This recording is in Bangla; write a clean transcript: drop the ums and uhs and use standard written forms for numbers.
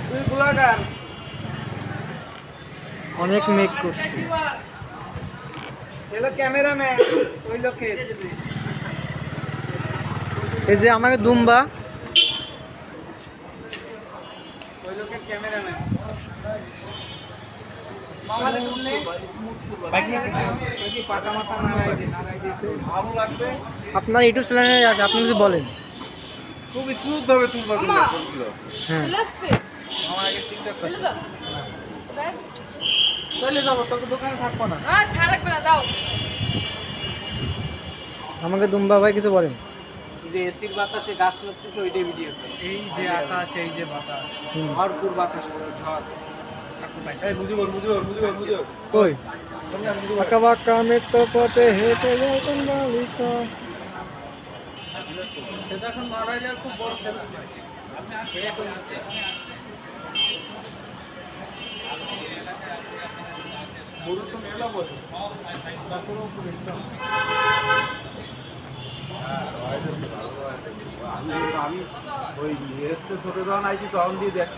তুই ব্লগার। অনেক মেক করছে। এলো ক্যামেরাম্যান ওই লোকের। এই যে আমাকে দুম্বা ওই লোকের ক্যামেরাম্যান। মামারে তুললে বাকি পাতা মাথা নাড়াই দিয়ে ভালো লাগবে। আপনার ইউটিউব চ্যানেলে আছে, আপনি কিছু বলেন। খুব স্মুথ ভাবে তুলবা তুমি ফোনগুলো। হ্যাঁ আমার আগে চিন্তা করতে চলে যাবো, তোকে দোকানে থাকবো না। আমাকে দুম্বা ভাই কিছু বলেন। যে এসির বাতাসে গাছ নড়তেছে ওইটাই ভিডিও করে। এই যে আকাশ, এই যে বাতাস। ভরপুর বাতাস আসছে, ঝড়। এই মুজিবুর কই আঁকা বাঁকা মেট্র পথে হেঁটে যাইতেন বালিকা। সেটা এখন মারাইলে খুব বড় সেলস ভাই। গরু তো মেলা বলে। তারপরেও আমি ওই ছোট যখন আইছি তখন দিয়ে দেখ